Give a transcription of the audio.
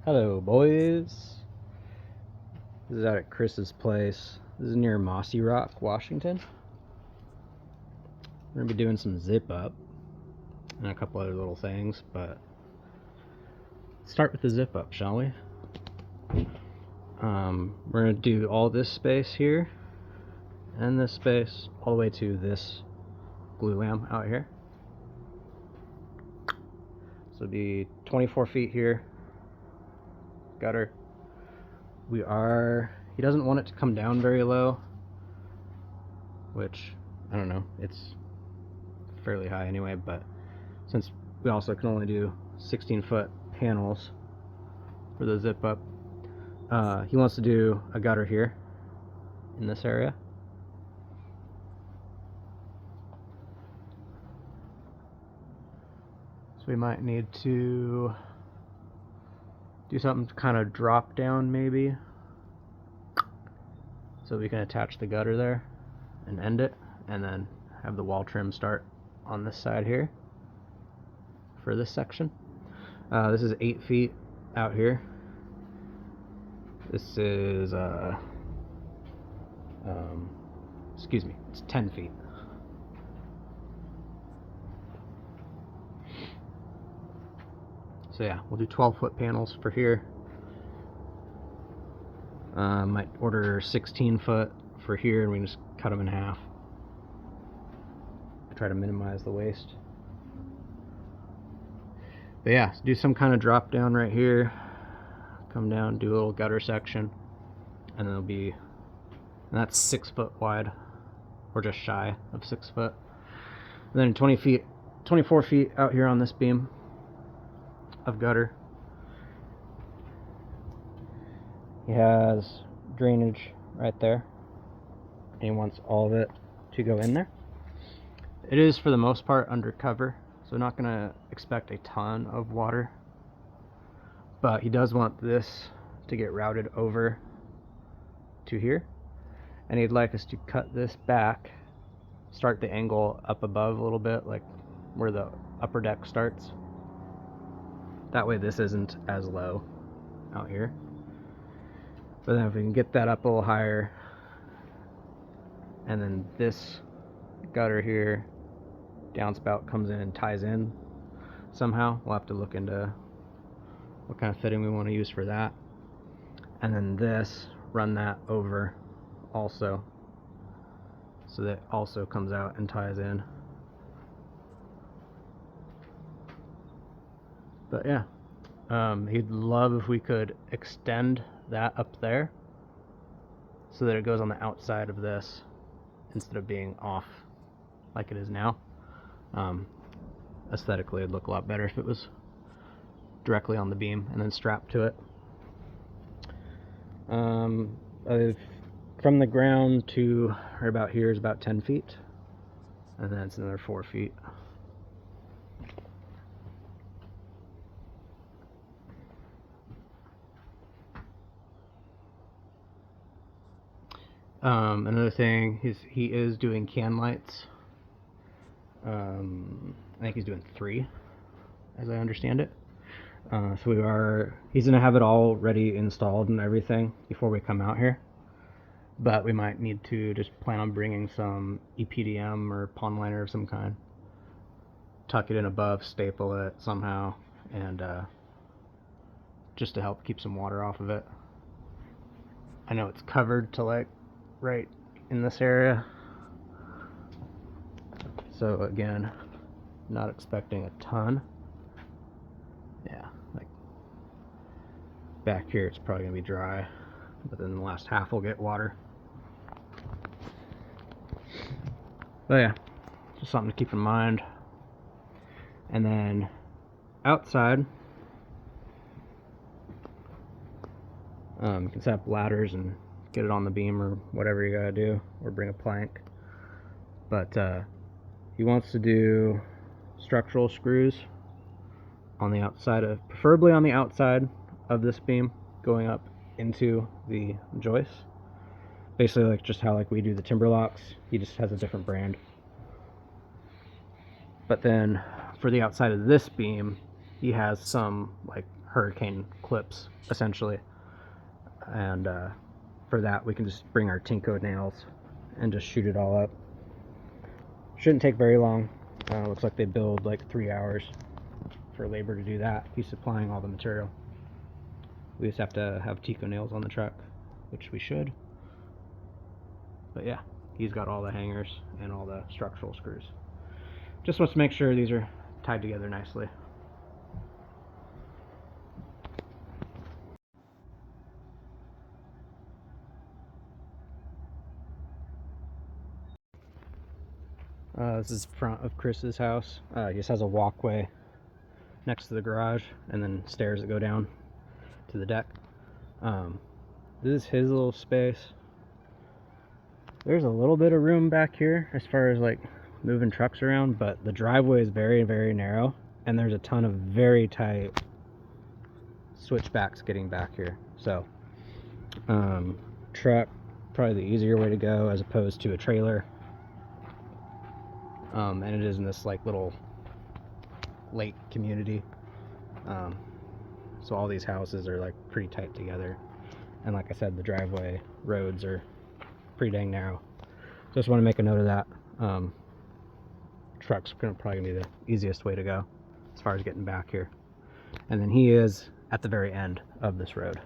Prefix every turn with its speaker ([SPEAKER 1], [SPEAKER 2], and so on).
[SPEAKER 1] Hello, boys. This is out at Chris's place. This is near Mossyrock, Washington. We're gonna be doing some zip up and a couple other little things, but let's start with the zip up, shall we? We're gonna do all this space here and this space all the way to this glue lamb out here. So it'll be 24 feet here. Gutter. He doesn't want it to come down very low, which, I don't know, it's fairly high anyway, but since we also can only do 16-foot panels for the zip up, he wants to do a gutter here in this area. So we might need to do something to kind of drop down maybe, so we can attach the gutter there and end it, and then have the wall trim start on this side here for this section. This is 8 feet out here. This is excuse me, it's 10 feet. So yeah, we'll do 12-foot panels for here. Might order 16-foot for here, and we can just cut them in half. Try to minimize the waste. But yeah, so do some kind of drop down right here. Come down, do a little gutter section, and then and that's 6 foot wide, or just shy of 6 foot. And then 24 feet out here on this beam of gutter. He has drainage right there, and he wants all of it to go in there. It is for the most part undercover, so not going to expect a ton of water, but he does want this to get routed over to here, and he'd like us to cut this back, start the angle up above a little bit, like where the upper deck starts. That way this isn't as low out here. But then if we can get that up a little higher, and then this gutter here, downspout comes in and ties in somehow, we'll have to look into what kind of fitting we want to use for that. And then this, run that over also, so that also comes out and ties in. But yeah, he'd love if we could extend that up there so that it goes on the outside of this instead of being off like it is now. Aesthetically, it'd look a lot better if it was directly on the beam and then strapped to it. From the ground to right about here is about 10 feet, and then it's another 4 feet. Another thing is he is doing can lights. I think he's doing 3, as I understand it. So he's gonna have it all ready installed and everything before we come out here. But we might need to just plan on bringing some EPDM or pond liner of some kind, tuck it in above, staple it somehow, and just to help keep some water off of it. I know it's covered to like right in this area, so again, not expecting a ton. Yeah, like back here it's probably gonna be dry, but then the last half will get water. But yeah, just something to keep in mind. And then outside, you can set up ladders and get it on the beam or whatever you gotta do, or bring a plank. But he wants to do structural screws on the outside preferably on the outside of this beam, going up into the joists. Basically like just how like we do the timber locks. He just has a different brand. But then for the outside of this beam, he has some like hurricane clips, essentially. And for that, we can just bring our Tinko nails and just shoot it all up. Shouldn't take very long. Looks like they build like 3 hours for labor to do that. He's supplying all the material. We just have to have Tinko nails on the truck, which we should. But yeah, he's got all the hangers and all the structural screws. Just wants to make sure these are tied together nicely. This is front of Chris's house. He just has a walkway next to the garage and then stairs that go down to the deck. This is his little space. There's a little bit of room back here as far as like moving trucks around, but the driveway is very, very narrow, and there's a ton of very tight switchbacks getting back here. So truck, probably the easier way to go as opposed to a trailer. And it is in this like little lake community. So all these houses are like pretty tight together, and like I said, the driveway roads are pretty dang narrow. Just want to make a note of that. Truck's probably gonna be the easiest way to go as far as getting back here. And then he is at the very end of this road.